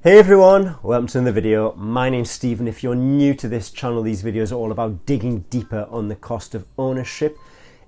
Hey everyone, welcome to another video. My name's Stephen. If you're new to this channel, these videos are all about digging deeper on the cost of ownership.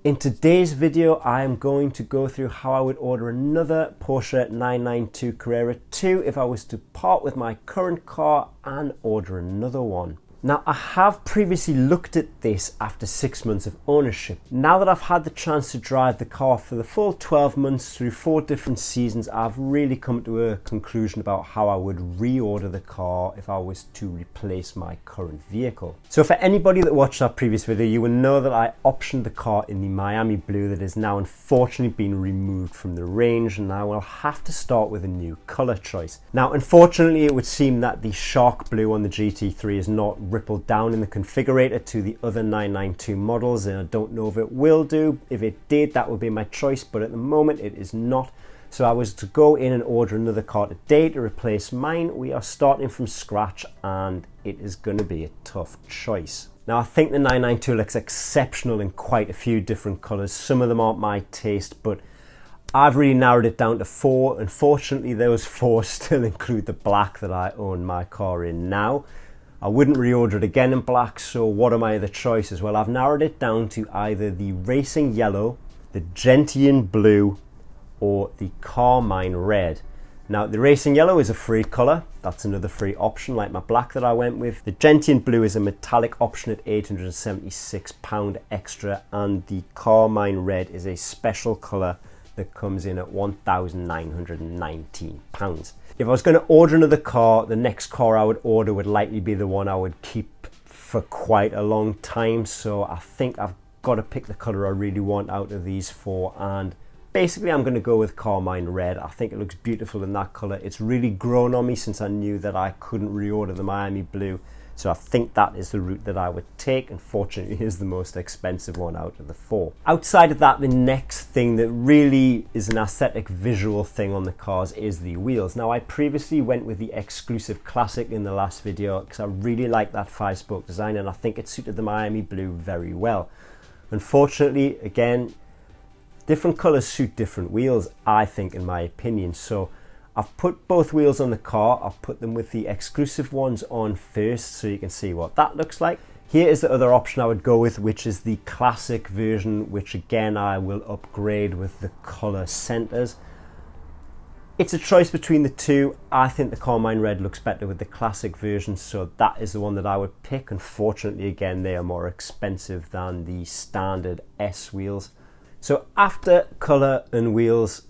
In today's video, I am going to go through how I would order another Porsche 992 Carrera 2 if I was to part with my current car and order another one. Now, I have previously looked at this after 6 months of ownership. Now that I've had the chance to drive the car for the full 12 months through 4 different seasons, I've really come to a conclusion about how I would reorder the car if I was to replace my current vehicle. So for anybody that watched that previous video, you will know that I optioned the car in the Miami blue that has now unfortunately been removed from the range, and I will have to start with a new color choice. Now, unfortunately, it would seem that the shark blue on the GT3 is not rippled down in the configurator to the other 992 models, and I don't know if it will do. If it did, that would be my choice, but at the moment it is not. So I was to go in and order another car today to replace mine. We are starting from scratch and it is going to be a tough choice. Now, I think the 992 looks exceptional in quite a few different colors. Some of them aren't my taste, but I've really narrowed it down to 4. Unfortunately, those 4 still include the black that I own my car in now. I wouldn't reorder it again in black, so what are my other choices? Well, I've narrowed it down to either the racing yellow, the gentian blue, or the carmine red. Now, the racing yellow is a free color. That's another free option like my black that I went with. The gentian blue is a metallic option at £876 extra, and the carmine red is a special color that comes in at £1,919. If I was going to order another car, the next car I would order would likely be the one I would keep for quite a long time. So I think I've got to pick the color I really want out of these 4, and basically I'm going to go with carmine red. I think it looks beautiful in that color. It's really grown on me since I knew that I couldn't reorder the Miami blue. So I think that is the route that I would take. Unfortunately, it is the most expensive one out of the 4. Outside of that, the next thing that really is an aesthetic visual thing on the cars is the wheels. Now, I previously went with the exclusive classic in the last video because I really like that 5-spoke design and I think it suited the Miami blue very well. Unfortunately, again, different colors suit different wheels, I think, in my opinion. So I've put both wheels on the car. I've put them with the exclusive ones on first so you can see what that looks like. Here is the other option I would go with, which is the classic version, which again I will upgrade with the color centers. It's a choice between the two. I think the carmine red looks better with the classic version, so that is the one that I would pick. Unfortunately, again, they are more expensive than the standard S wheels. So after color and wheels,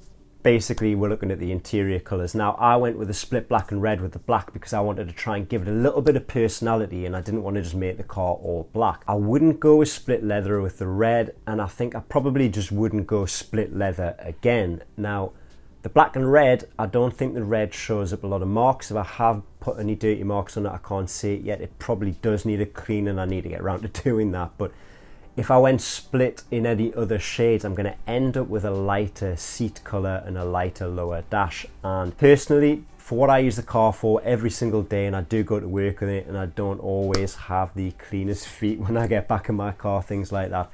basically we're looking at the interior colors. Now, I went with a split black and red with the black because I wanted to try and give it a little bit of personality and I didn't want to just make the car all black. I wouldn't go with split leather with the red, and I think I probably just wouldn't go split leather again. Now, the black and red, I don't think the red shows up a lot of marks. If I have put any dirty marks on it, I can't see it yet. It probably does need a clean and I need to get around to doing that. But if I went split in any other shades, I'm going to end up with a lighter seat color and a lighter lower dash. And personally, for what I use the car for every single day, and I do go to work with it, and I don't always have the cleanest feet when I get back in my car, things like that,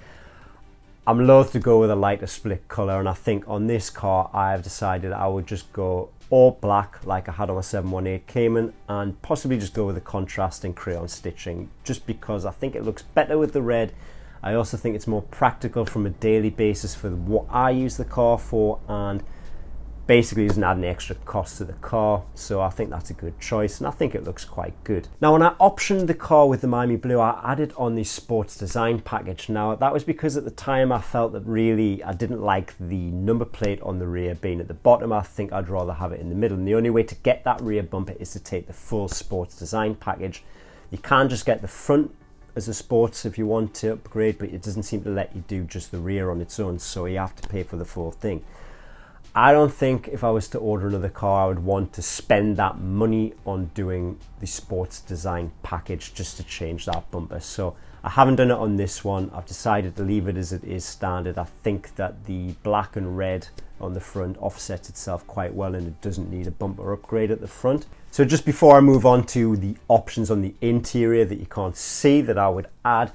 I'm loath to go with a lighter split color. And I think on this car, I have decided I would just go all black like I had on my 718 Cayman, and possibly just go with the contrasting crayon stitching, just because I think it looks better with the red. I also think it's more practical from a daily basis for what I use the car for, and basically doesn't add any extra cost to the car. So I think that's a good choice, and I think it looks quite good. Now, when I optioned the car with the Miami blue, I added on the sports design package. Now, that was because at the time I felt that really I didn't like the number plate on the rear being at the bottom. I think I'd rather have it in the middle, and the only way to get that rear bumper is to take the full sports design package. You can't just get the front as a sports if you want to upgrade, but it doesn't seem to let you do just the rear on its own, so you have to pay for the full thing. I don't think if I was to order another car I would want to spend that money on doing the sports design package just to change that bumper. So I haven't done it on this one. I've decided to leave it as it is standard. I think that the black and red on the front offsets itself quite well and it doesn't need a bumper upgrade at the front. So just before I move on to the options on the interior that you can't see that I would add,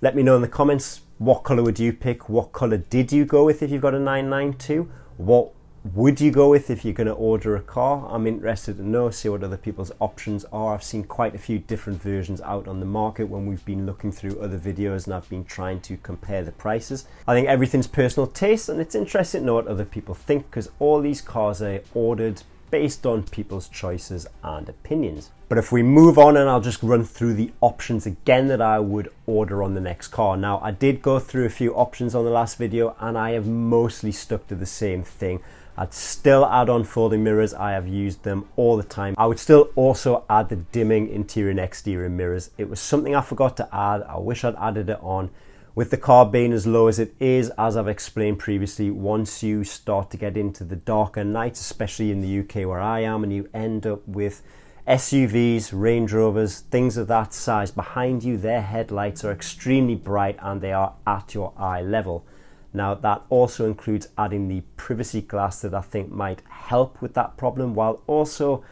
let me know in the comments, what color would you pick? What color did you go with if you've got a 992? What would you go with if you're going to order a car? I'm interested to know, see what other people's options are. I've seen quite a few different versions out on the market when we've been looking through other videos and I've been trying to compare the prices. I think everything's personal taste, and it's interesting to know what other people think, because all these cars are ordered based on people's choices and opinions. But if we move on, and I'll just run through the options again that I would order on the next car. Now, I did go through a few options on the last video and I have mostly stuck to the same thing. I'd still add on folding mirrors. I have used them all the time. I would still also add the dimming interior and exterior mirrors. It was something I forgot to add. I wish I'd added it on. With the car being as low as it is, as I've explained previously, once you start to get into the darker nights, especially in the UK where I am, and you end up with SUVs, Range Rovers, things of that size behind you, their headlights are extremely bright and they are at your eye level. Now, that also includes adding the privacy glass that I think might help with that problem, while also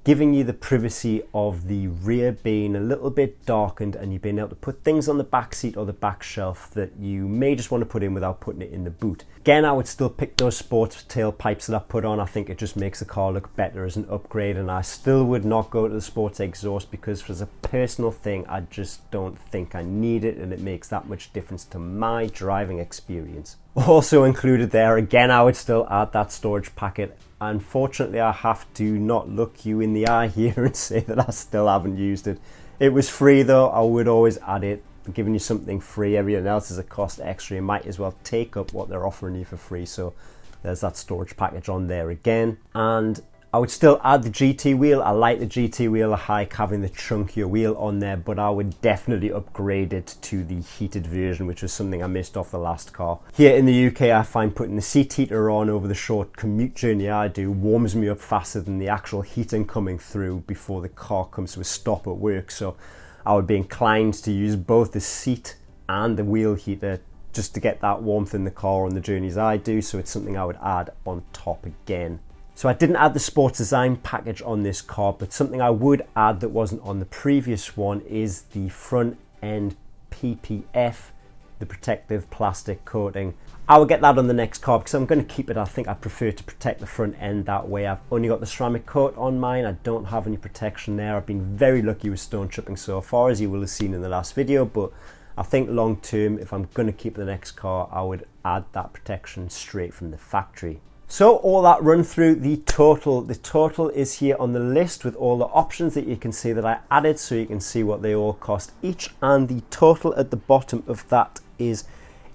giving you the privacy of the rear being a little bit darkened and you being able to put things on the back seat or the back shelf that you may just want to put in without putting it in the boot. Again, I would still pick those sports tailpipes that I put on. I think it just makes the car look better as an upgrade, and I still would not go to the sports exhaust because, as a personal thing, I just don't think I need it, and it makes that much difference to my driving experience. Also included there, again, I would still add that storage packet. Unfortunately, I have to not look you in the eye here and say that I still haven't used it. It was free though. I would always add it. I'm giving you something free. Everything else is a cost extra. You might as well take up what they're offering you for free. So there's that storage package on there again. And I would still add the GT wheel. I like the GT wheel. I like having the chunkier wheel on there, but I would definitely upgrade it to the heated version, which was something I missed off the last car. Here in the UK, I find putting the seat heater on over the short commute journey I do warms me up faster than the actual heating coming through before the car comes to a stop at work. So I would be inclined to use both the seat and the wheel heater just to get that warmth in the car on the journeys I do. So it's something I would add on top again. So I didn't add the sports design package on this car, but something I would add that wasn't on the previous one is the front end PPF, the protective plastic coating. I will get that on the next car because I'm going to keep it. I think I prefer to protect the front end that way. I've only got the ceramic coat on mine. I don't have any protection there. I've been very lucky with stone chipping so far, as you will have seen in the last video, but I think long term, if I'm going to keep the next car, I would add that protection straight from the factory. So all that run through the total is here on the list with all the options that you can see that I added, so you can see what they all cost each, and the total at the bottom of that is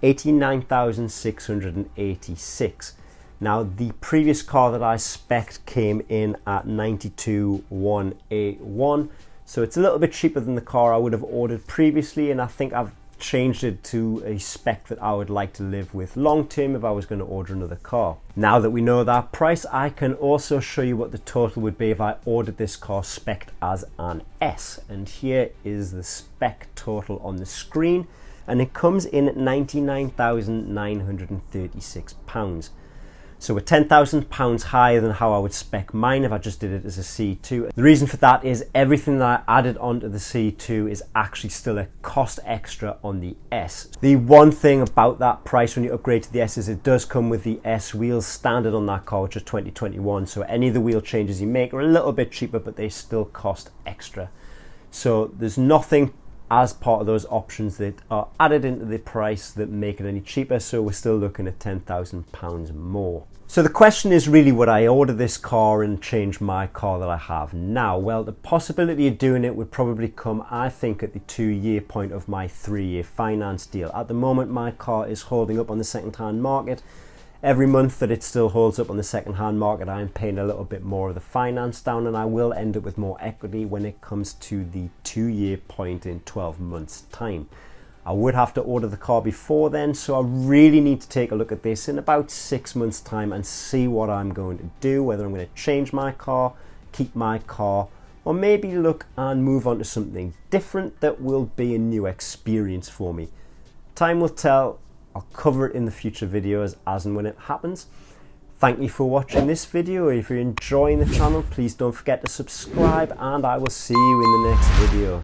89,686. Now, the previous car that I spec'd came in at 92,181, so it's a little bit cheaper than the car I would have ordered previously, and I think I've changed it to a spec that I would like to live with long term if I was going to order another car. Now that we know that price, I can also show you what the total would be if I ordered this car spec'd as an S, and here is the spec total on the screen, and it comes in at £99,936. So we're £10,000 higher than how I would spec mine if I just did it as a C2. The reason for that is everything that I added onto the C2 is actually still a cost extra on the S. The one thing about that price when you upgrade to the S is it does come with the S wheels standard on that car, which is 2021. So any of the wheel changes you make are a little bit cheaper, but they still cost extra. So there's nothing as part of those options that are added into the price that make it any cheaper, so we're still looking at £10,000 more. So the question is really, would I order this car and change my car that I have now? Well, the possibility of doing it would probably come, I think, at the 2-year point of my 3-year finance deal. At the moment, my car is holding up on the second-hand market. Every month that it still holds up on the second-hand market, I'm paying a little bit more of the finance down, and I will end up with more equity when it comes to the 2-year point in 12 months' time. I would have to order the car before then, so I really need to take a look at this in about 6 months' time and see what I'm going to do, whether I'm going to change my car, keep my car, or maybe look and move on to something different that will be a new experience for me. Time will tell. I'll cover it in the future videos as and when it happens. Thank you for watching this video. If you're enjoying the channel, please don't forget to subscribe, and I will see you in the next video.